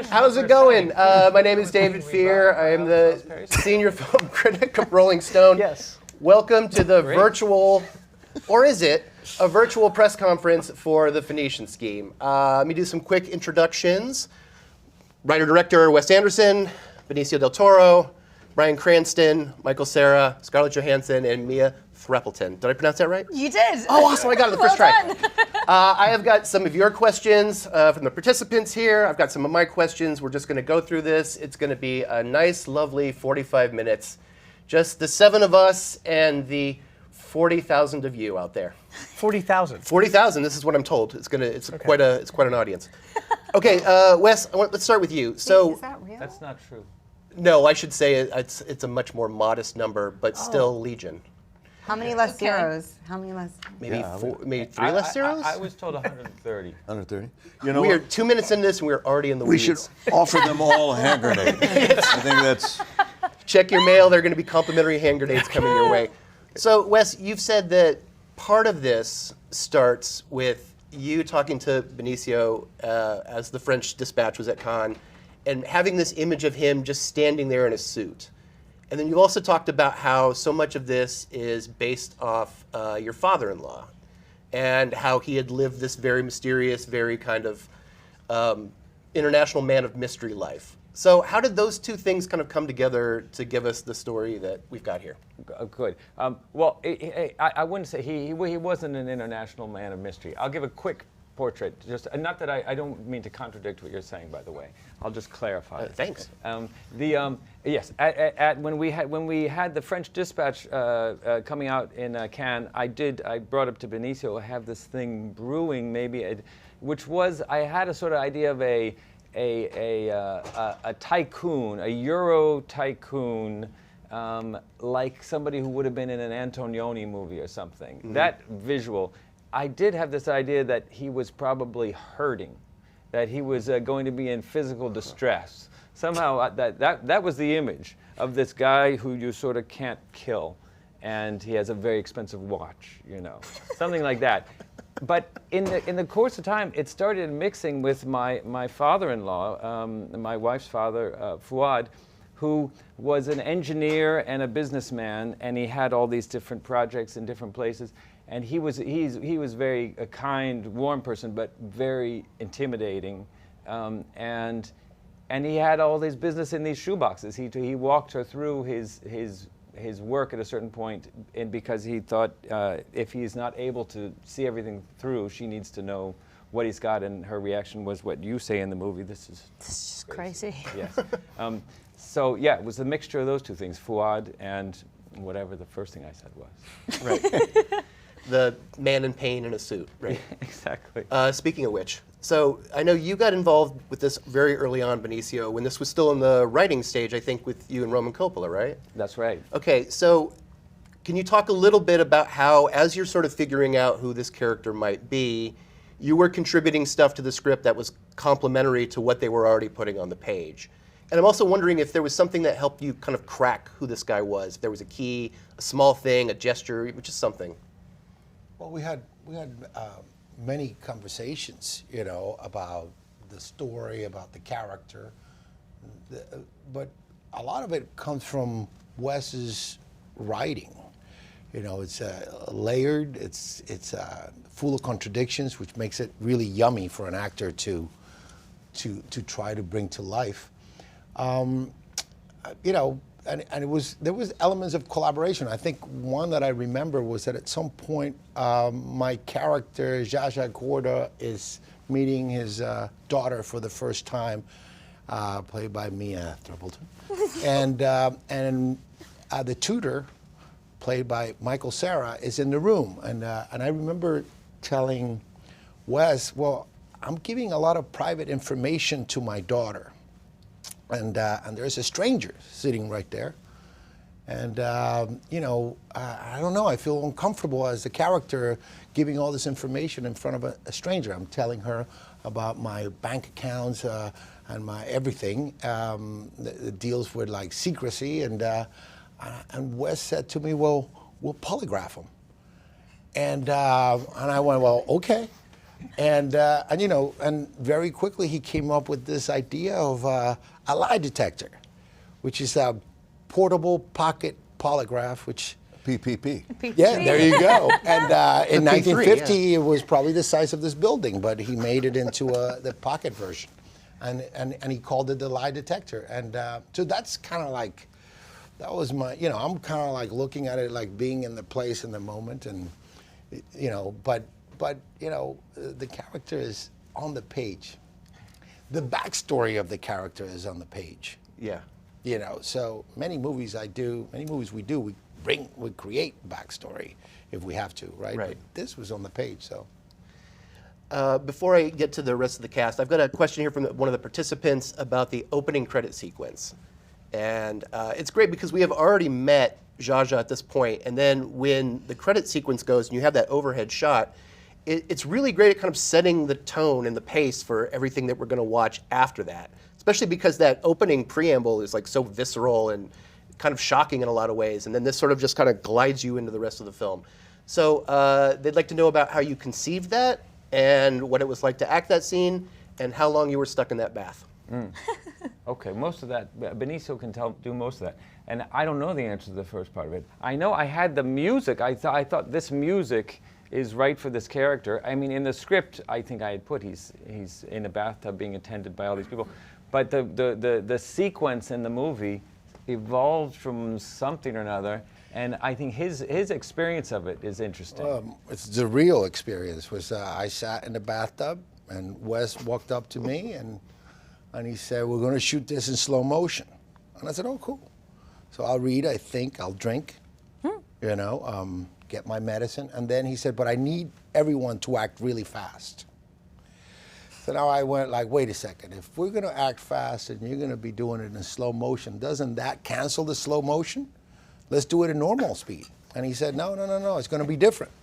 How's it going? My name is David Fear. I am the senior film critic of Rolling Stone. Yes. Welcome to the virtual, or is it, a virtual press conference for the Phoenician Scheme. Let me do some quick introductions. Writer-director Wes Anderson, Benicio del Toro, Bryan Cranston, Cera, Scarlett Johansson, and Mia Threapleton. Did I pronounce that right? You did. Oh, awesome, I got it the first try. Done. I have got some of your questions from the participants here. I've got some of my questions. We're just going to go through this. It's going to be a nice, lovely 45 minutes. Just the 7 of us and the 40,000 of you out there. 40,000. 40,000. This is what I'm told. It's Okay. quite an audience. Okay, Wes, let's start with you. So Is that real? That's not true. no, I should say it's a much more modest number, but still legion. How many less zeros? How many less? Maybe maybe 3 less zeros. I was told 130. 130. You know We are what? 2 minutes into this, and we're already in the We weeds. should offer them all a hand grenade. I think that's. Check your mail. There are going to be complimentary hand grenades coming your way. So, Wes, you've said that part of this starts with you talking to Benicio as the French dispatch was at Cannes, and having this image of him just standing there in a suit. And then you've also talked about how so much of this is based off your father-in-law, and how he had lived this very mysterious, very kind of international man of mystery life. So how did those two things kind of come together to give us the story that we've got here? Good. Well, I wouldn't say he wasn't an international man of mystery. I'll give a quick portrait. Just not that I don't mean to contradict what you're saying, by the way. I'll just clarify. Thanks. Yes. When we had the French Dispatch coming out in Cannes, I brought up to Benicio, I have this thing brewing, which was I had a sort of idea of a tycoon, a Euro tycoon, like somebody who would have been in an Antonioni movie or something. Mm-hmm. That visual. I did have this idea that he was probably hurting, that he was going to be in physical distress. Somehow that was the image of this guy who you sort of can't kill, and he has a very expensive watch, something like that. But in the course of time, it started mixing with my father-in-law, my wife's father, Fuad, who was an engineer and a businessman, and he had all these different projects in different places. And he was very a kind, warm person, but very intimidating, and he had all this business in these shoeboxes. He walked her through his work at a certain point, and because he thought if he's not able to see everything through, she needs to know what he's got. And her reaction was what you say in the movie: "This is just crazy." Yes. So yeah, it was a mixture of those two things, Fuad and whatever the first thing I said was. Right. The man in pain in a suit, right? Exactly. Speaking of which, so I know you got involved with this very early on, Benicio, when this was still in the writing stage, I think, with you and Roman Coppola, right? That's right. Okay, so can you talk a little bit about how, as you're sort of figuring out who this character might be, you were contributing stuff to the script that was complementary to what they were already putting on the page? And I'm also wondering if there was something that helped you kind of crack who this guy was, if there was a key, a small thing, a gesture, which is something. Well, we had many conversations, about the story, about the character, but a lot of it comes from Wes's writing. It's layered, it's full of contradictions, which makes it really yummy for an actor to try to bring to life. And there was elements of collaboration. I think one that I remember was that at some point, my character, Jaja Gorda, is meeting his daughter for the first time, played by Mia Threapleton. And the tutor, played by Cera, is in the room. And I remember telling Wes, well, I'm giving a lot of private information to my daughter. And there's a stranger sitting right there. And, I don't know, I feel uncomfortable as a character giving all this information in front of a stranger. I'm telling her about my bank accounts and my everything that deals with like secrecy. And Wes said to me, well, we'll polygraph him. And I went, well, okay. And you know, and very quickly he came up with this idea of a lie detector, which is a portable pocket polygraph, which PPP. yeah, there you go. And in The P3, 1950, it was probably the size of this building, but he made it into the pocket version, and he called it the lie detector. And so that's kind of like, that was my, you know, I'm kind of like looking at it like being in the place in the moment, and you know, but you know, the character is on the page. The backstory of the character is on the page. Yeah. You know, so many movies we do, we create backstory if we have to, right? Right. But this was on the page, so. Before I get to the rest of the cast, I've got a question here from one of the participants about the opening credit sequence. And it's great because we have already met Zsa Zsa at this point, and then when the credit sequence goes and you have that overhead shot, it's really great at kind of setting the tone and the pace for everything that we're going to watch after that, especially because that opening preamble is like so visceral and kind of shocking in a lot of ways, and then this sort of just kind of glides you into the rest of the film. So they'd like to know about how you conceived that and what it was like to act that scene and how long you were stuck in that bath. Okay, most of that, Benicio can do most of that. And I don't know the answer to the first part of it. I know I had the music. I thought this music is right for this character. I mean, in the script, I think I had put he's in a bathtub being attended by all these people. But the sequence in the movie evolved from something or another. And I think his experience of it is interesting. It's the real experience. Was I sat in the bathtub and Wes walked up to me and he said, "We're going to shoot this in slow motion." And I said, "Oh, cool." So I'll read, I think, I'll drink, you know, get my medicine. And then he said, "But I need everyone to act really fast." So now I went like, wait a second, if we're going to act fast and you're going to be doing it in slow motion, doesn't that cancel the slow motion? Let's do it in normal speed. And he said, no, it's going to be different.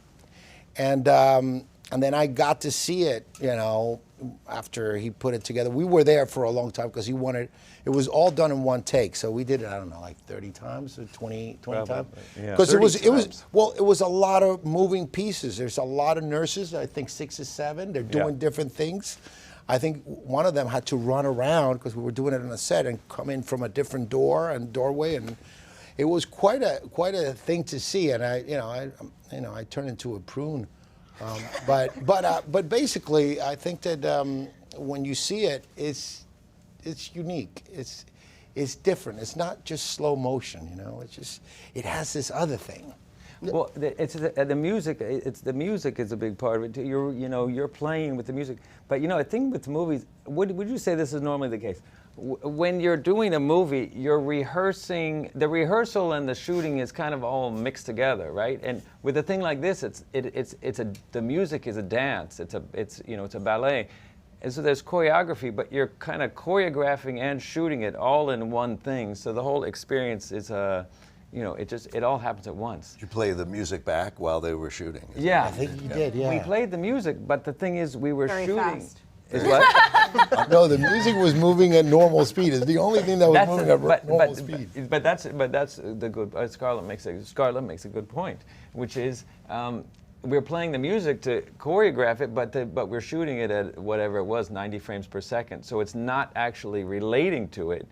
And then I got to see it, you know, after he put it together. We were there for a long time because he wanted, it was all done in one take. So we did it, I don't know, like 30 times or 20 times. Yeah. Because it 30 was, times. well, it was a lot of moving pieces. There's a lot of nurses, I think 6 or 7. They're doing different things. I think one of them had to run around because we were doing it on a set and come in from a different door and doorway, and it was quite a thing to see. And I turned into a prune. But basically, I think that when you see it, it's unique. It's different. It's not just slow motion, you know. It has this other thing. Well, the music. The music is a big part of it. You're playing with the music. But I think with movies, would you say this is normally the case? When you're doing a movie, you're rehearsing. The rehearsal and the shooting is kind of all mixed together, right? And with a thing like this, the music is a dance. It's a ballet. And so there's choreography, but you're kind of choreographing and shooting it all in one thing. So the whole experience is it all happens at once. Did you play the music back while they were shooting? Yeah. I think you did, yeah. We played the music, but the thing is, we were Very shooting. fast. Is what? No, the music was moving at normal speed. It's the only thing that was moving at normal speed. But that's the good. Scarlett makes a good point, which is we're playing the music to choreograph it, but we're shooting it at whatever it was, 90 frames per second. So it's not actually relating to it,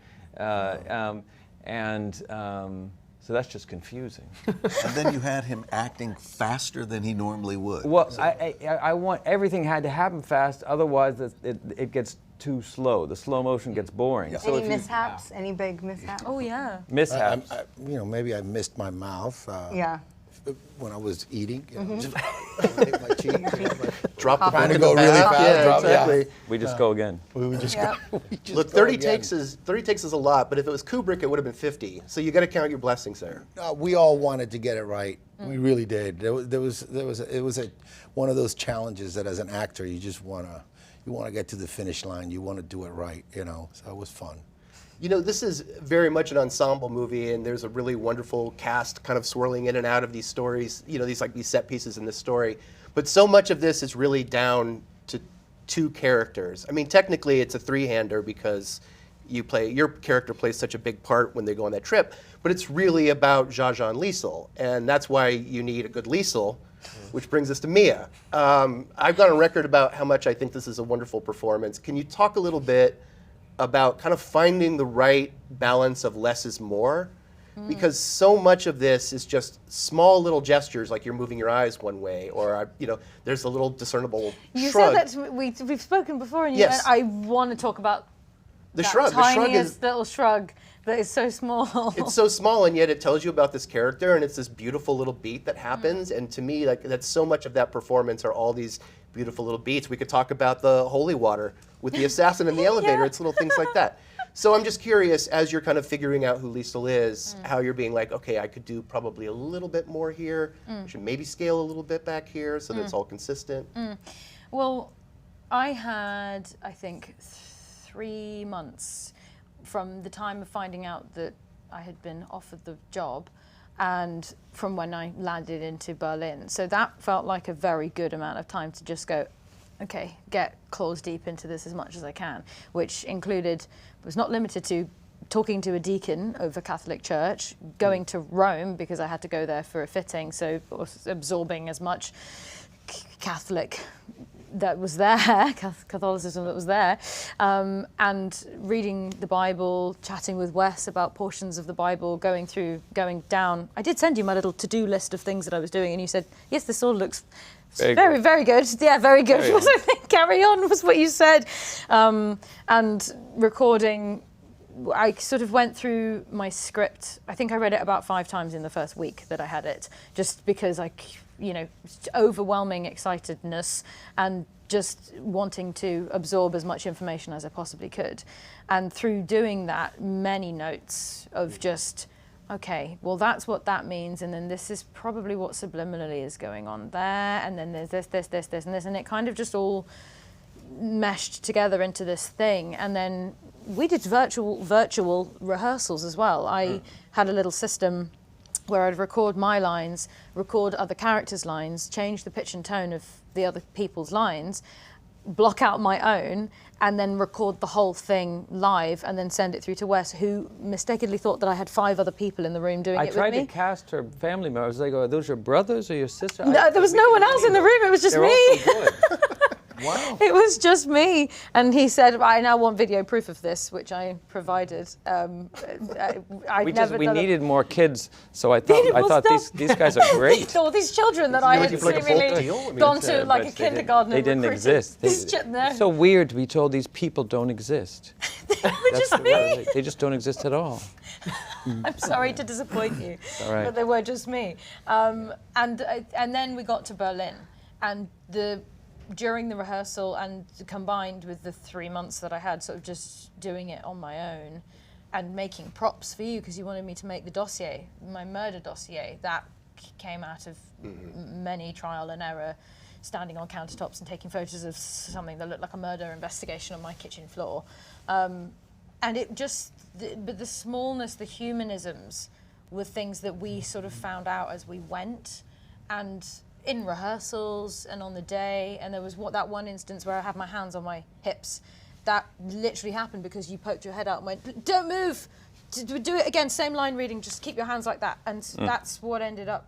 so that's just confusing. And then you had him acting faster than he normally would. Well, I want everything had to happen fast, otherwise it gets too slow. The slow motion gets boring. Yeah. So Any if you- mishaps? Any big mishaps? Oh yeah. mishaps. Maybe I missed my mouth. Yeah. When I was eating, just hit my cheek. Drop the Trying phone to in go the really bath. fast. Yeah, drop- exactly. We just go again. We would just Yeah. go. we just Look, go 30 again. takes is a lot, but if it was Kubrick, it would have been 50. So you got to count your blessings there. We all wanted to get it right. We really did. It was one of those challenges that as an actor you just wanna get to the finish line. You want to do it right, So it was fun. This is very much an ensemble movie, and there's a really wonderful cast kind of swirling in and out of these stories, these set pieces in this story. But so much of this is really down to 2 characters. I mean, technically it's a 3-hander because your character plays such a big part when they go on that trip, but it's really about Zsa Zsa and Liesel, and that's why you need a good Liesel which brings us to Mia. I've gone on record about how much I think this is a wonderful performance. Can you talk a little bit about kind of finding the right balance of less is more? Because so much of this is just small little gestures, like you're moving your eyes one way, or there's a little discernible You shrug. said that we've spoken before, and Yes. I want to talk about The that shrug. The shrug tiniest is little shrug that is so small. it's so small, and yet it tells you about this character, and it's this beautiful little beat that happens. And to me, like that's so much of that performance are all these beautiful little beats. We could talk about the holy water with the assassin in the elevator. Yeah. It's little things like that. So I'm just curious, as you're kind of figuring out who Liesl is, how you're being like, okay, I could do probably a little bit more here. I should maybe scale a little bit back here so that it's all consistent. Well, I had, I think, 3 months from the time of finding out that I had been offered the job and from when I landed into Berlin. So that felt like a very good amount of time to just go, okay, get claws deep into this as much as I can, which included, was not limited to talking to a deacon of a Catholic church, going to Rome because I had to go there for a fitting, so absorbing as much Catholic that was there, Catholicism that was there, and reading the Bible, chatting with Wes about portions of the Bible, going down. I did send you my little to-do list of things that I was doing, and you said, yes, this all looks very, very good. Yeah, very good. Carry on. I think carry on was what you said. And recording, I sort of went through my script. I think I read it about 5 times in the first week that I had it, just because overwhelming excitedness and just wanting to absorb as much information as I possibly could. And through doing that, many notes of just, okay, well, that's what that means, and then this is probably what subliminally is going on there, and then there's this, and this, and it kind of just all meshed together into this thing. And then we did virtual rehearsals as well. I had a little system where I'd record my lines, record other characters' lines, change the pitch and tone of the other people's lines, block out my own, and then record the whole thing live and then send it through to Wes, who mistakenly thought that I had 5 other people in the room doing I it with tried me. to cast her family members. I go, are those your brothers or your sister? No, there was no one else in the room. It was just They're me. all so good. Wow. It was just me. And he said, I now want video proof of this, which I provided. We needed more kids, so I thought these guys are great. All these children that I had like a bulk seemingly deal? I mean, gone to like a But kindergarten. They and didn't recruited. exist. No. It's so weird to be told these people don't exist. Which is me. They just don't exist at all. I'm sorry to disappoint you, all right. but they were just me. And then we got to Berlin, and during the rehearsal and combined with the 3 months that I had sort of just doing it on my own and making props for you because you wanted me to make the dossier, my murder dossier, that came out of many trial and error, standing on countertops and taking photos of something that looked like a murder investigation on my kitchen floor. And it just, but the smallness, the humanisms were things that we sort of found out as we went, and in rehearsals and on the day. And there was that one instance where I had my hands on my hips. That literally happened because you poked your head out and went, don't move, do it again, same line reading, just keep your hands like that. And that's what ended up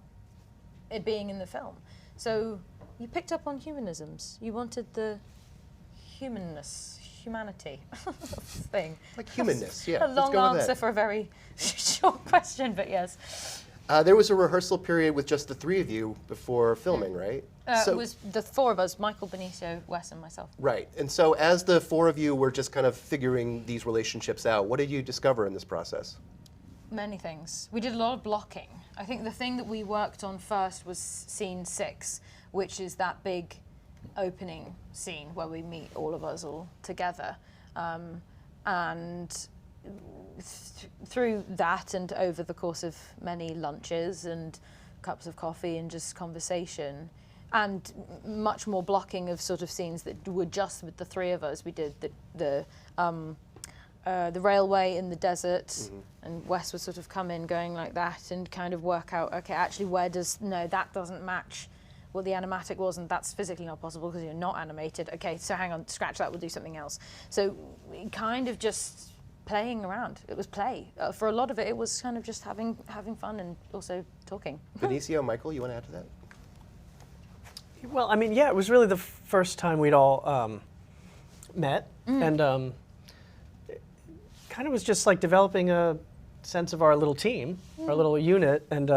it being in the film. So you picked up on humanisms. You wanted the humanity thing. Like humanness, yeah. A Let's long go with answer that. for a very short question, but yes. There was a rehearsal period with just the 3 of you before filming, right? It was the 4 of us, Michael, Benicio, Wes, and myself. Right. And so as the 4 of you were just kind of figuring these relationships out, what did you discover in this process? Many things. We did a lot of blocking. I think the thing that we worked on first was scene 6, which is that big opening scene where we meet all of us all together. And through that and over the course of many lunches and cups of coffee and just conversation and much more blocking of sort of scenes that were just with the 3 of us. We did the railway in the desert, and Wes would sort of come in going like that and kind of work out, okay, actually that doesn't match what the animatic was, and that's physically not possible because you're not animated. Okay, so hang on, scratch that, we'll do something else. So kind of just playing around. It was play. For a lot of it, it was kind of just having fun and also talking. Benicio, Michael, you want to add to Well, I mean, yeah, it was really the first time we'd all met, and it kind of was just like developing a sense of our little team, our little unit, and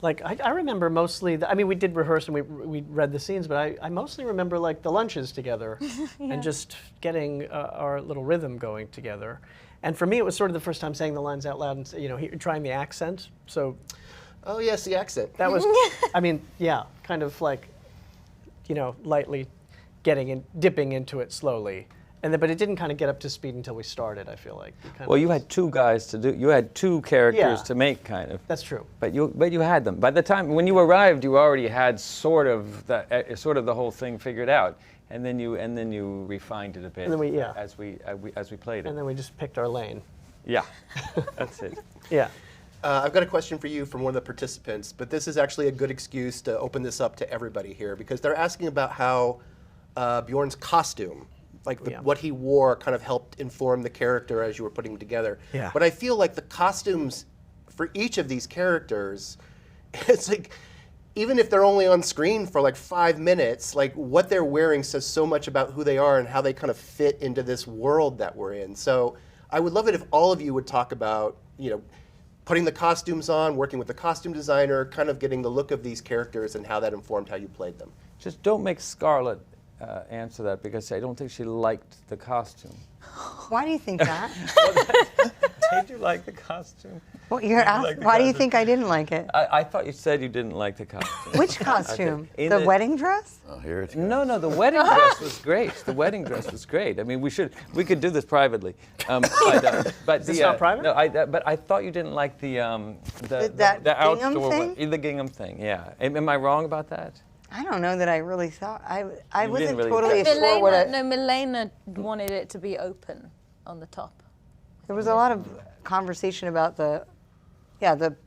like I remember mostly. I mean, we did rehearse and we read the scenes, but I mostly remember like the lunches together, and just getting our little rhythm going together. And for me, it was sort of the first time saying the lines out loud and trying the accent. So. Oh yes, the accent. That was, I mean, yeah, kind of like, lightly dipping into it slowly. And then, but it didn't kind of get up to speed until we started, I feel like. Well, you had two guys to do, you had two characters Yeah. to make, kind of. That's true. But you had them. By the time, when you arrived, you already had sort of the whole thing figured out. And then you refined it a bit And then as we played it. And then we just picked our lane. Yeah, that's it. Yeah. I've got a question for you from one of the participants, but this is actually a good excuse to open this up to everybody here because they're asking about how Bjorn's costume, what he wore, kind of helped inform the character as you were putting him together. Yeah. But I feel like the costumes for each of these characters, it's like, even if they're only on screen for like 5 minutes, like what they're wearing says so much about who they are and how they kind of fit into this world that we're in. So I would love it if all of you would talk about, putting the costumes on, working with the costume designer, kind of getting the look of these characters and how that informed how you played them. Just don't make Scarlett answer that because I don't think she liked the costume. Why do you think that? Did you like the costume? Well, you're asking, why do you think I didn't like it? I thought you said you didn't like the costume. Which costume? In The the- wedding dress? Oh, here it No, the wedding dress was great. The wedding dress was great. I mean, we could do this privately. But Is this not private? No, but I thought you didn't like the That the gingham outdoor thing? one, the gingham thing. Yeah. Am I wrong about that? I don't know that I really thought. I You wasn't didn't really totally get sure what Milena wanted it to be open on the top. There was a lot of conversation about the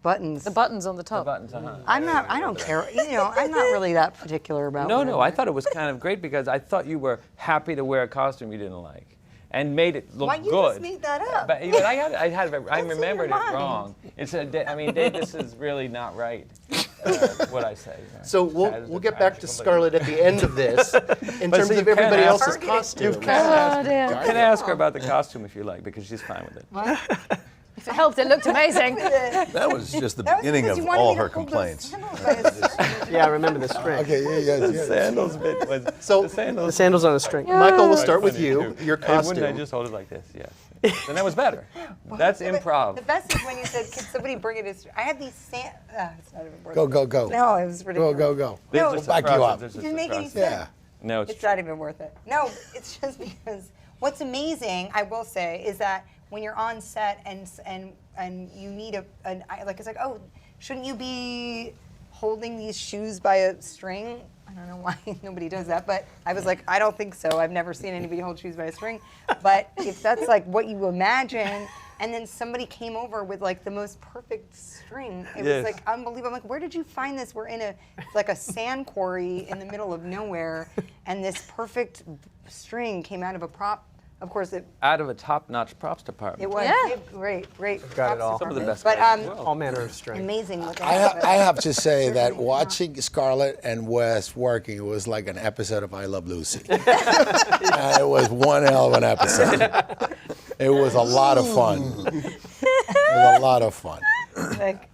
buttons. The buttons on the top. Buttons, uh-huh. I don't care. I'm not really that particular about No, I thought it was kind of great because I thought you were happy to wear a costume you didn't like. And made it look Why you good. just made that up? But I in remembered it your mind? wrong. Dave, this is really not right. What I say. So we'll get back to Scarlett at the end of this in But terms see, of you can't everybody ask- else's costumes. You can ask her about the costume if you like because she's fine with it. If it helped, it looked amazing. That was just the beginning of all her complaints. Yeah, I remember the string. Okay, yeah. Sandals bit was So- the sandals. The sandals on a string. Michael, we'll start with funny, you. too. Your Hey, wouldn't I costume. just hold it like this? Yeah. And that was better. That's improv. The best is when you said, "Can somebody bring it?" I had these it's not even worth Go, it. go, go. No, it was ridiculous. Go. They're No, just We'll back you across up. it, there's It just didn't make any across sense. Yeah. No, it's It's not even worth it. No, it's just because what's amazing, I will say, is that when you're on set and you need it's like, oh, shouldn't you be holding these shoes by a string? I don't know why nobody does that, but I was like, I don't think so. I've never seen anybody hold shoes by a string. But if that's like what you imagine, and then somebody came over with like the most perfect string, it Yes. was like unbelievable. I'm like, where did you find this? We're in a sand quarry in the middle of nowhere, and this perfect string came out of a prop. Of course, it out of a top-notch props department. was Yeah. great. got it props all. Some of the department. best But guys in the world. All manner of string. amazing what they I have. have to say that watching Scarlett and Wes working, it was like an episode of I Love Lucy. It was one hell of an episode. It was a lot of fun. It was a lot of fun. Like,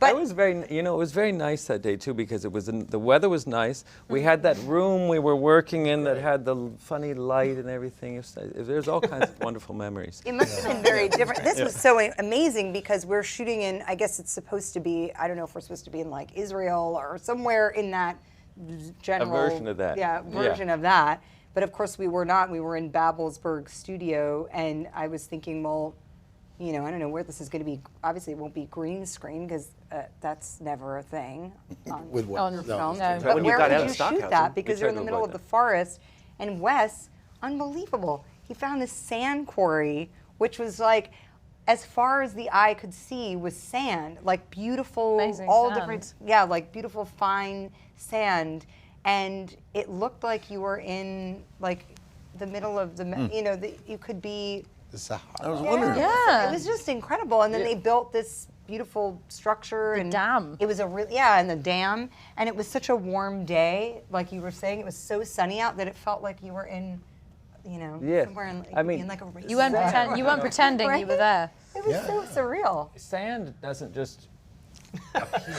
It was it was very nice that day too because the weather was nice. We had that room we were working in that had the funny light and everything. There's all kinds of wonderful memories. it must have been very different. This was so amazing because we're shooting in, I guess it's supposed to be, I don't know if we're supposed to be in like Israel or somewhere in that general. version of that. Yeah, version of that. But of course we were not. We were in Babelsberg studio, and I was thinking, well, I don't know where this is going to be. Obviously, it won't be green screen because that's never a thing on, With what? on No. film. No. But When you where got would out of you shoot Stockhausen, that? Because we you're in tried the to middle of avoid the forest. And Wes, unbelievable. He found this sand quarry, which was like, as far as the eye could see, was sand, like beautiful, Amazing all sand. different, like beautiful fine sand, and it looked like you were in like the middle of the, you could be. The Sahara. I was wondering. Yeah. It was just incredible. And then they built this beautiful structure. And dam. It was and the dam. And it was such a warm day, like you were saying. It was so sunny out that it felt like you were in, Yes. somewhere in, I mean, in like a race. You weren't pretending you were there. It was so surreal. Sand doesn't just appear.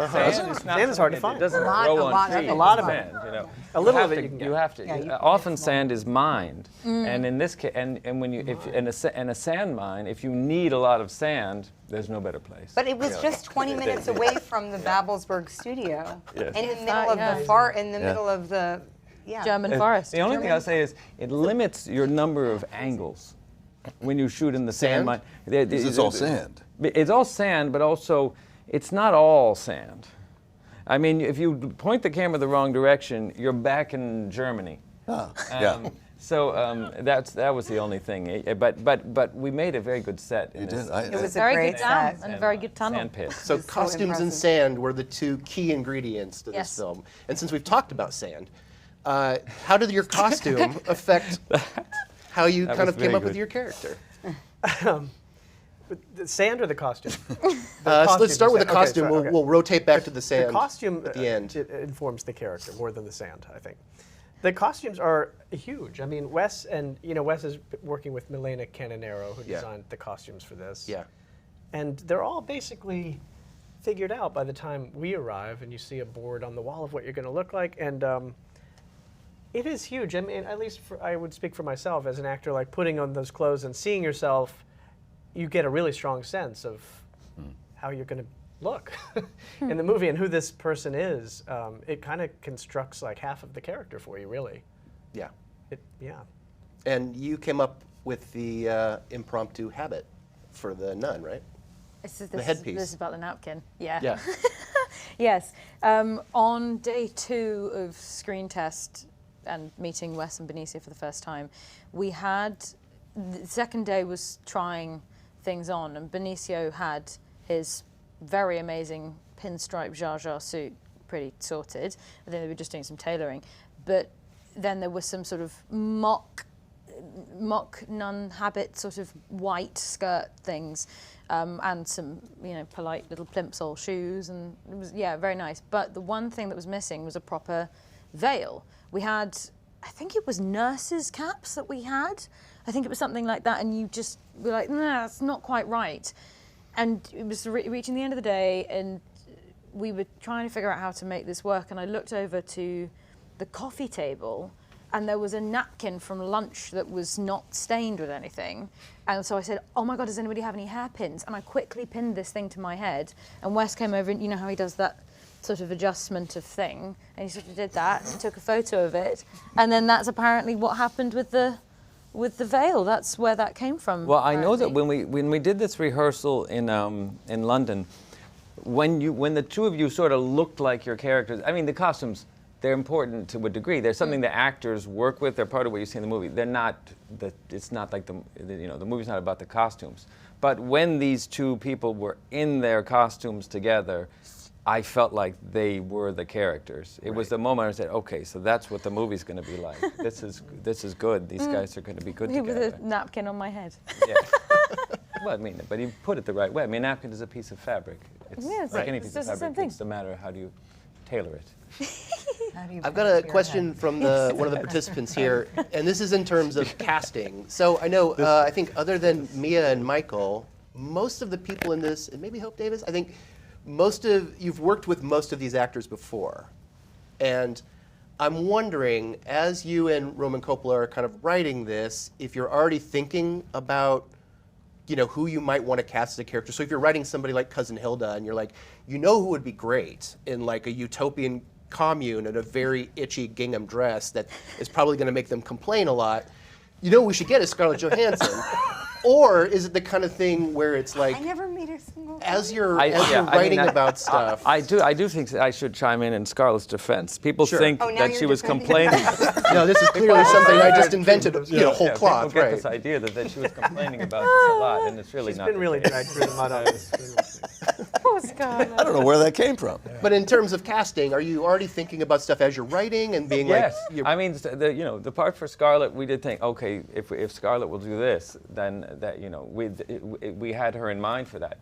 Sand is hard to find. It doesn't A lot grow on trees. of it. A lot of sand, it. A little of it you can You get. have to. Yeah, you Often can. sand is mined, and in this case, and when you if in a sand mine, if you need a lot of sand, there's no better place. But it was just 20 minutes away from the Babelsberg studio. Yes. In the middle of the middle of the German forest. The only thing I'll say is it limits your number of angles when you shoot in the sand mine. This is all sand. It's all sand, but also it's not all sand. I mean, if you point the camera the wrong direction, you're back in Germany. Yeah. So that was the only thing. But we made a very good set. You did. I- It was a Very great good dam set. and a very good tunnel. Sand pit. So so costumes and impressive. sand were the two key ingredients to this Yes. film. And since we've talked about sand, how did your costume affect how you That kind was of came very up with good. your character? The sand or the costume? So let's start with the Okay, costume. sorry, okay. We'll rotate back to the sand The costume at the end. It informs the character more than the sand, I think. The costumes are huge. I mean, Wes is working with Milena Canonero, who Yeah. designed the costumes for this. Yeah. And they're all basically figured out by the time we arrive, and you see a board on the wall of what you're going to look like. And it is huge. I mean, at least I would speak for myself as an actor, like putting on those clothes and seeing yourself, you get a really strong sense of how you're going to look in the movie and who this person is. It kind of constructs like half of the character for you, really. Yeah. Yeah. And you came up with the impromptu habit for the nun, right? This headpiece. is about the napkin. Yeah. Yeah. Yes. On day 2 of screen test and meeting Wes and Benicio for the first time, we had the second day was trying things on, and Benicio had his very amazing pinstripe Jar Jar suit pretty sorted. I think they were just doing some tailoring, but then there was some sort of mock nun habit, sort of white skirt things, and some polite little plimsoll shoes, and it was very nice. But the one thing that was missing was a proper veil. We had, I think it was nurses' caps that we had. I think it was something like that, and you just were like, nah, that's not quite right. And it was reaching the end of the day, and we were trying to figure out how to make this work. And I looked over to the coffee table, and there was a napkin from lunch that was not stained with anything. And so I said, oh my God, does anybody have any hairpins? And I quickly pinned this thing to my head. And Wes came over, and you know how he does that sort of adjustment of thing. And he sort of did that and took a photo of it. And then that's apparently what happened with the veil. That's where that came from. Well, I know that apparently. when we did this rehearsal in London, when the two of you sort of looked like your characters, I mean, the costumes, they're important to a degree. They're something the actors work with. They're part of what you see in the movie. They're not. It's not like the movie's not about the costumes. But when these two people were in their costumes together, I felt like they were the characters. It was the moment I said, okay, so that's what the movie's going to be like. This is good. These guys are going to be good together. With a napkin on my head. Yeah. Well, I mean, but you put it the right way. I mean, a napkin is a piece of fabric. It's Yes, like any it's piece of just the same fabric. thing. It's a matter of how do you tailor it. I've got a question from one of the participants here, and this is in terms of casting. So I know, I think other than Mia and Michael, most of the people in this, and maybe Hope Davis, I think you've worked with most of these actors before. And I'm wondering, as you and Roman Coppola are kind of writing this, if you're already thinking about who you might want to cast as a character. So if you're writing somebody like Cousin Hilda and you're like, who would be great in like a utopian commune in a very itchy gingham dress that is probably going to make them complain a lot, we should get is Scarlett Johansson. Or is it the kind of thing where it's like, I never made a single. as you're writing about stuff? I do think I should chime in Scarlett's defense. People Sure. think Oh, now that you're she was defending complaining. No, this is clearly something I just invented, whole cloth, People get right? this idea that she was complaining about this a lot, and it's really She's not. been the really case. dragged through the mud on this. Oh, Scarlett. I don't know where that came from. But in terms of casting, are you already thinking about stuff as you're writing and being Yes, like? I mean, the part for Scarlett, we did think, okay, if Scarlett will do this, then that we had her in mind for that.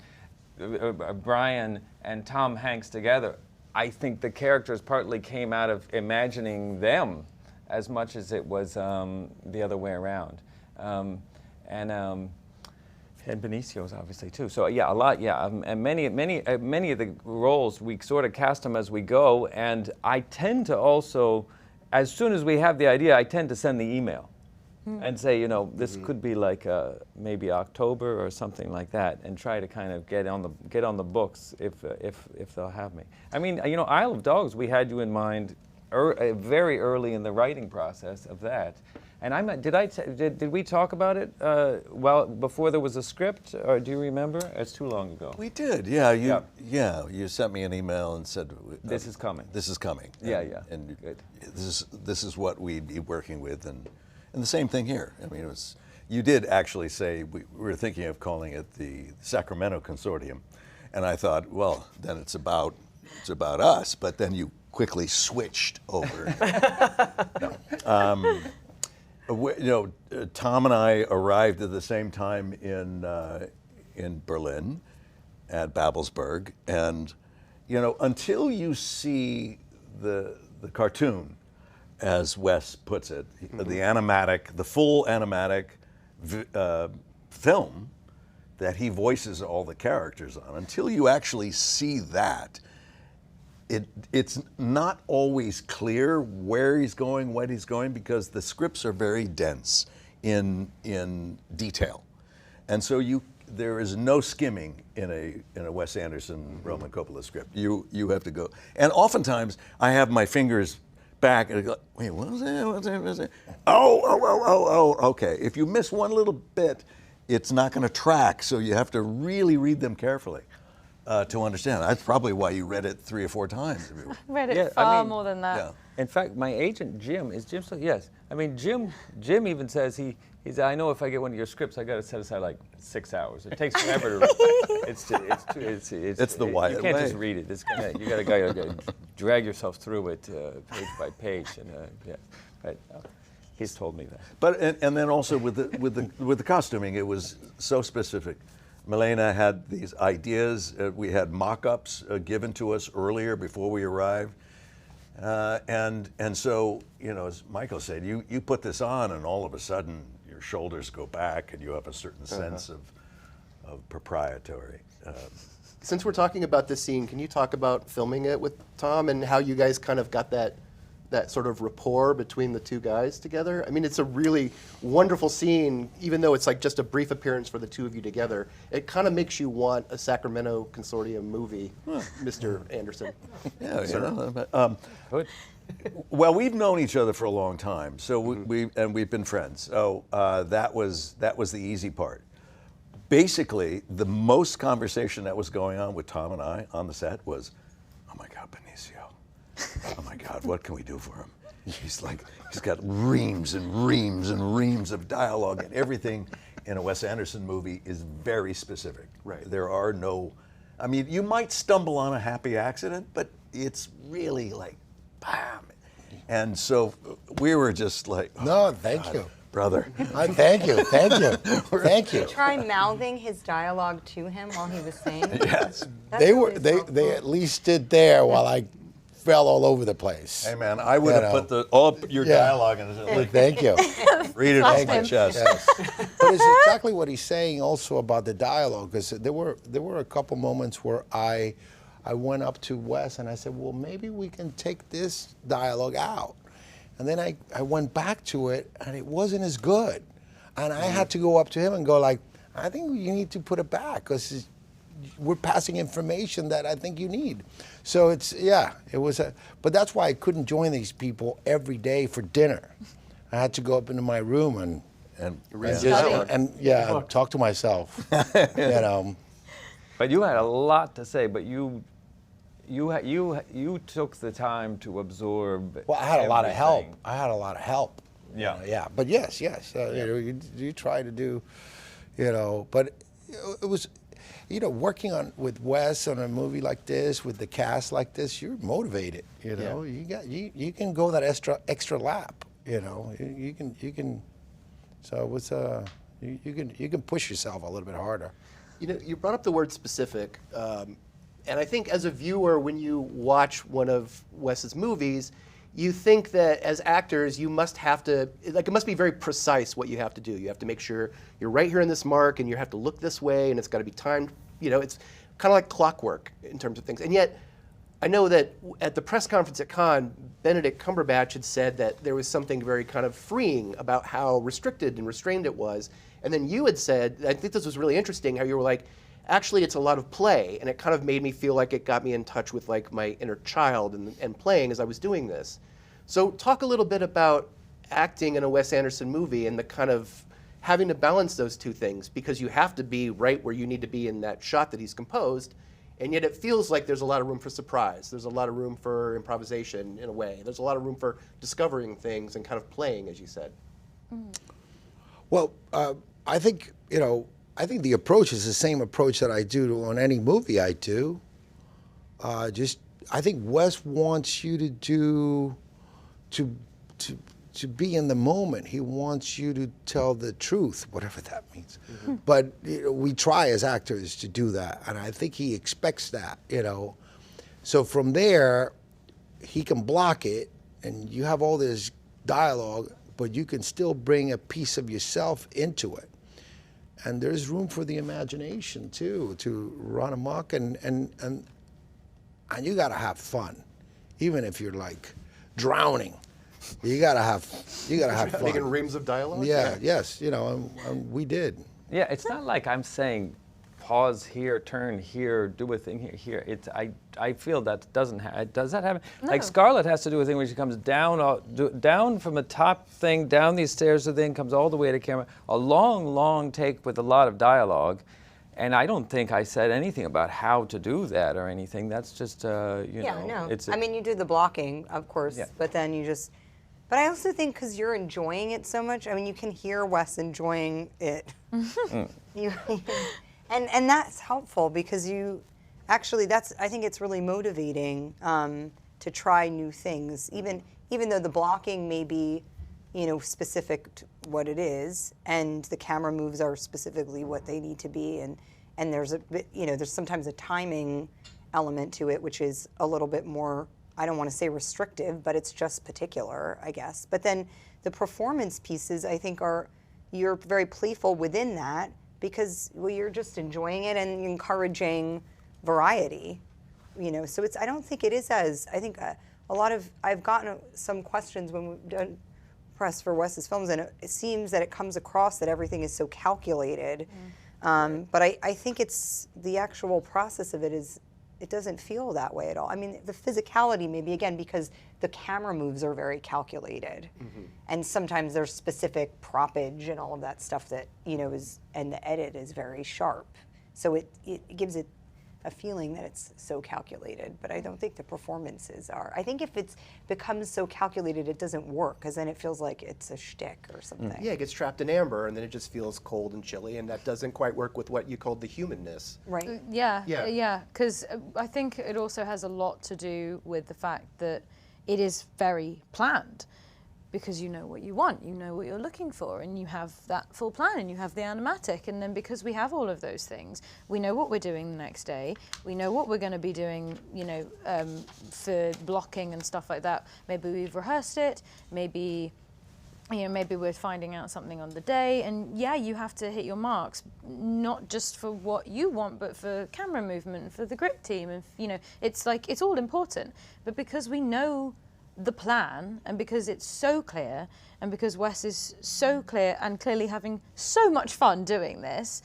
Bryan and Tom Hanks together, I think the characters partly came out of imagining them as much as it was the other way around, and Benicio's obviously too. So yeah, a lot. Yeah, and many of the roles we sort of cast them as we go. And I tend to also, as soon as we have the idea, I tend to send the email and say, this could be like maybe October or something like that, and try to kind of get on the books if they'll have me. I mean, Isle of Dogs, we had you in mind very early in the writing process of that. And did we talk about it before there was a script, or do you remember? It's too long ago. We did, yeah. You sent me an email and said, This is coming. This is coming. Yeah. And Good. this is what we'd be working with, and the same thing here. I mean, you did actually say we were thinking of calling it the Sacramento Consortium, and I thought, well, then it's about us. But then you quickly switched over. Tom and I arrived at the same time in Berlin at Babelsberg, and until you see the cartoon, as Wes puts it, the full animatic film that he voices all the characters on, until you actually see that, it's not always clear where he's going, what he's going, because the scripts are very dense in detail, and so there is no skimming in a Wes Anderson Roman Coppola script. You have to go, and oftentimes I have my fingers back and I go, wait, what was that? What was that? Oh, okay. If you miss one little bit, it's not going to track, so you have to really read them carefully. To understand. That's probably why you read it 3 or 4 times. Read it far more than that. Yeah. In fact, my agent Jim yes. I mean, Jim even says he's. I know if I get one of your scripts, I got to set aside like 6 hours. It takes forever to read. It's the Wyatt You can't way. just read it. You got to drag yourself through it page by page, and right. He's told me that. But and then also with the costuming, it was so specific. Milena had these ideas. We had mock-ups given to us earlier before we arrived, and so as Michael said, you put this on, and all of a sudden your shoulders go back, and you have a certain sense of proprietary. Since we're talking about this scene, can you talk about filming it with Tom and how you guys kind of got that sort of rapport between the two guys together? I mean, it's a really wonderful scene, even though it's like just a brief appearance for the two of you together. It kind of makes you want a Sacramento Consortium movie, Mr. Anderson. Yeah, Good. Well, we've known each other for a long time, so we've been friends. So that was the easy part. Basically, the most conversation that was going on with Tom and I on the set was, "Oh my God, Benicio! Oh my God, what can we do for him? He's got reams and reams and reams of dialogue, and everything in a Wes Anderson movie is very specific. Right. There are no, I mean, you might stumble on a happy accident, but it's really like, bam. And so we were just like, oh, No, thank you. brother. Thank you. Try mouthing his dialogue to him while he was saying. Yes. They at least stood there while I fell all over the place. Hey man, I would have put all your dialogue in it. Thank you. Read it off my chest. Yes. But it's exactly what he's saying also about the dialogue, because there were a couple moments where I went up to Wes and I said, well, maybe we can take this dialogue out. And then I went back to it and it wasn't as good. And I had to go up to him and go like, I think you need to put it back, because we're passing information that I think you need. So it was but that's why I couldn't join these people every day for dinner. I had to go up into my room and talk to myself. But you had a lot to say, but you took the time to absorb. Well, I had a lot of help. everything. Yeah. But yes. You try to do, but it was. you know, working with Wes on a movie like this, with the cast like this, you're motivated. You know, you can go that extra lap. You know, you can. So it's you can push yourself a little bit harder. You know, you brought up the word specific, and I think as a viewer, when you watch one of Wes's movies, you think that as actors, you must have to, like, it must be very precise what you have to do. You have to make sure you're right here in this mark, and you have to look this way, and it's got to be timed. You know, it's kind of like clockwork in terms of things. And yet, I know that at the press conference at Cannes, Benedict Cumberbatch had said that there was something very kind of freeing about how restricted and restrained it was. And then you had said, I think this was really interesting, how you were like, actually it's a lot of play, and it kind of made me feel like it got me in touch with like my inner child and playing as I was doing this. So talk a little bit about acting in a Wes Anderson movie and the kind of having to balance those two things, because you have to be right where you need to be in that shot that he's composed, and yet it feels like there's a lot of room for surprise. There's a lot of room for improvisation in a way. There's a lot of room for discovering things and kind of playing, as you said. Well, I think, you know, I think the approach is the same approach that I do on any movie I do. I think Wes wants you to do, to be in the moment. He wants you to tell the truth, whatever that means. But you know, we try as actors to do that, and I think he expects that, you know. So from there, he can block it, and you have all this dialogue, but you can still bring a piece of yourself into it. And there's room for the imagination too, to run amok, and you gotta have fun, even if you're like drowning. You gotta have fun. Making reams of dialogue? Yeah, yes, you know, and we did. Yeah, it's not like I'm saying pause here, turn here, do a thing here. It's I feel that doesn't happen. Does that happen? No. Like Scarlett has to do a thing where she comes down from the top thing, down these stairs, and then comes all the way to camera. A long take with a lot of dialogue. And I don't think I said anything about how to do that or anything. That's just, you know. No. I mean, you do the blocking, of course, but then you just. But I also think because you're enjoying it so much, I mean, you can hear Wes enjoying it. And that's helpful because you actually, I think it's really motivating to try new things, even though the blocking may be, you know, specific to what it is, and the camera moves are specifically what they need to be, and there's a bit, you know, there's sometimes a timing element to it, which is a little bit more, I don't want to say restrictive, but it's just particular, I guess. But then the performance pieces, I think, you're very playful within that because, well, you're just enjoying it and encouraging variety, you know. So I don't think it is as, I think I've gotten some questions when we've done press for Wes's films, and it seems that it comes across that everything is so calculated. But I think it's the actual process of it doesn't feel that way at all. I mean, the physicality maybe, again, because the camera moves are very calculated. And sometimes there's specific propage and all of that stuff that, you know, and the edit is very sharp. So it gives it a feeling that it's so calculated, but I don't think the performances are. I think if it becomes so calculated, it doesn't work, because then it feels like it's a shtick or something. Yeah, it gets trapped in amber, and then it just feels cold and chilly, and that doesn't quite work with what you called the humanness. Right. Yeah, because I think it also has a lot to do with the fact that it is very planned, because you know what you want, you know what you're looking for, and you have that full plan, and you have the animatic, and then because we have all of those things, we know what we're doing the next day, we know what we're going to be doing, you know, for blocking and stuff like that. Maybe we've rehearsed it, maybe, you know, maybe we're finding out something on the day, and yeah, you have to hit your marks, not just for what you want, but for camera movement, for the grip team, and, you know, it's like, it's all important, but because we know the plan, and because it's so clear, and because Wes is so clear and clearly having so much fun doing this,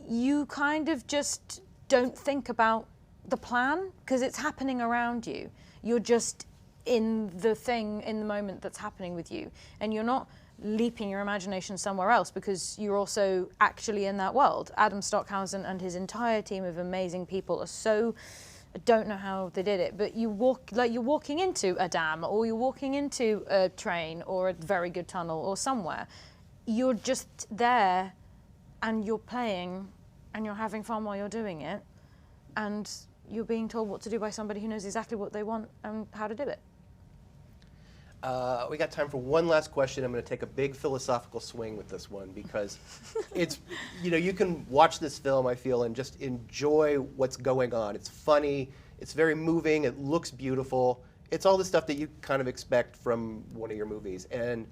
you kind of just don't think about the plan because it's happening around you. You're just in the thing, in the moment that's happening with you, and you're not leaping your imagination somewhere else because you're also actually in that world. Adam Stockhausen and his entire team of amazing people are so, I don't know how they did it, but you walk like you're walking into a dam, or you're walking into a train or a very good tunnel or somewhere. You're just there and you're playing and you're having fun while you're doing it, and you're being told what to do by somebody who knows exactly what they want and how to do it. We got time for one last question. I'm going to take a big philosophical swing with this one because it's, you can watch this film, I feel, and just enjoy what's going on. It's funny, it's very moving, it looks beautiful. It's all the stuff that you kind of expect from one of your movies. And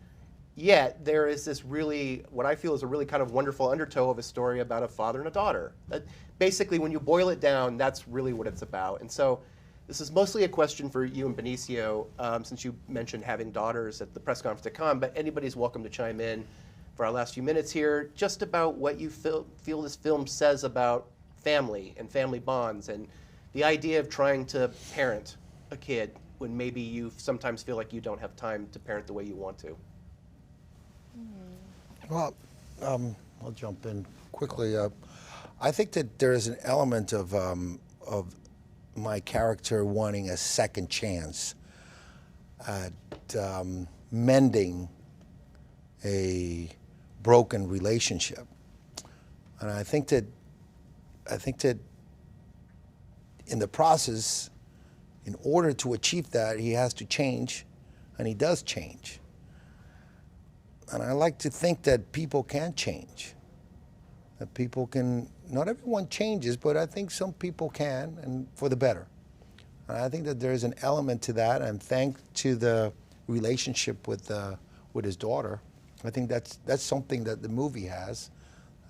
yet there is this really, what I feel is a really kind of wonderful undertow of a story about a father and a daughter. Basically, when you boil it down, that's really what it's about. And so this is mostly a question for you and Benicio, since you mentioned having daughters at the press conference to come, but anybody's welcome to chime in for our last few minutes here, just about what you feel this film says about family and family bonds and the idea of trying to parent a kid when maybe you sometimes feel like you don't have time to parent the way you want to. Well, I'll jump in quickly. I think that there is an element of my character wanting a second chance at mending a broken relationship, and I think that in the process, in order to achieve that, he has to change, and he does change. And I like to think that people can change. That people can, not everyone changes, but I think some people can, and for the better. And I think that there's an element to that, and thanks to the relationship with his daughter, I think that's something that the movie has.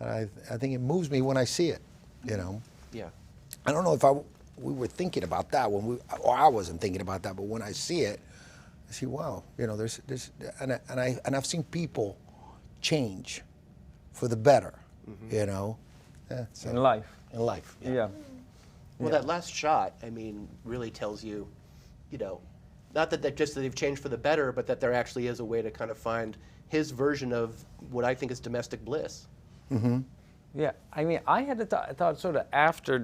I think it moves me when I see it, Yeah. I don't know if we were thinking about that or I wasn't thinking about that, but when I see it, I see, wow, there's and I've seen people change for the better, Yeah, so, In life. in life. Yeah. Well, that last shot, really tells you, not that they've changed for the better, but that there actually is a way to kind of find his version of what I think is domestic bliss. Mm-hmm. Yeah, I had a thought sort of after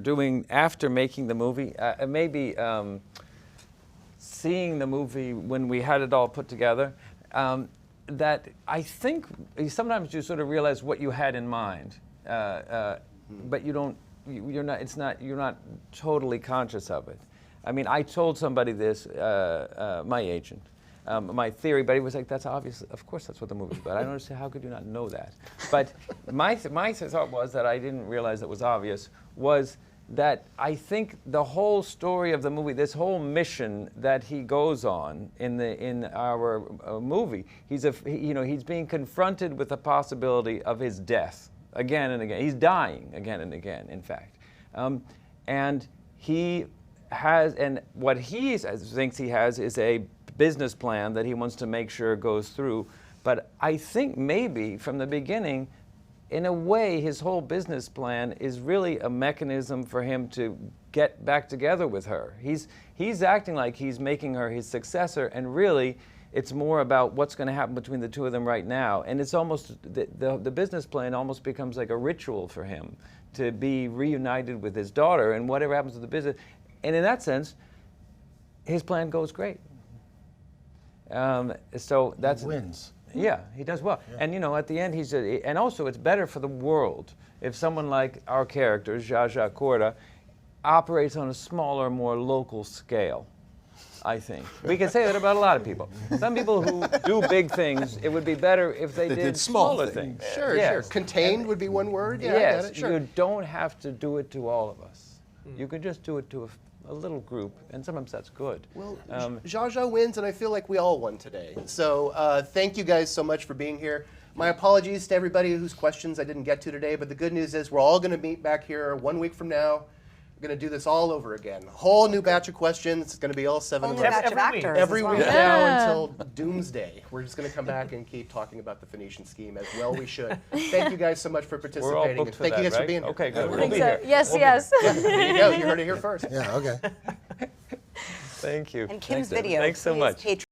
making the movie, maybe seeing the movie when we had it all put together, that I think sometimes you sort of realize what you had in mind, but you're not totally conscious of it. I told somebody this, my agent, my theory, but he was like, that's obvious. Of course that's what the movie's about. I don't understand, how could you not know that? But my thought was that I didn't realize it was obvious, was that I think the whole story of the movie, this whole mission that he goes on in our movie, he's being confronted with the possibility of his death again and again. He's dying again and again, in fact. And he has, and what he thinks he has is a business plan that he wants to make sure goes through. But I think maybe from the beginning, in a way, his whole business plan is really a mechanism for him to get back together with her. He's acting like he's making her his successor, and really, it's more about what's going to happen between the two of them right now. And it's almost, the business plan almost becomes like a ritual for him to be reunited with his daughter, and whatever happens to the business. And in that sense, his plan goes great. So that's... He wins. Yeah, he does well. Yeah. And at the end, and also it's better for the world if someone like our character, Zsa Zsa Gabor, operates on a smaller, more local scale, I think. We can say that about a lot of people. Some people who do big things, it would be better if they did smaller things. Sure, sure. Contained would be one word. Yeah, yes, I get it. Sure. You don't have to do it to all of us. You can just do it to a little group, and sometimes that's good. Well, Zsa Zsa wins, and I feel like we all won today. So thank you guys so much for being here. My apologies to everybody whose questions I didn't get to today, but the good news is we're all going to meet back here 1 week from now. We're going to do this all over again. A whole new batch of questions. It's going to be all 7 Whole of new them. batch of actors. Every as well. week now until doomsday. We're just going to come back and keep talking about the Phoenician Scheme, as well we should. Thank you guys so much for participating. We're all booked and for thank you that, guys for right? being here. Okay, good. I We'll think be so. here. Yes, yes. Yeah, there you go. You heard it here first. Yeah, okay. Thank you. And Kim's Thanks, David. video. Thanks so please, much. Patreon.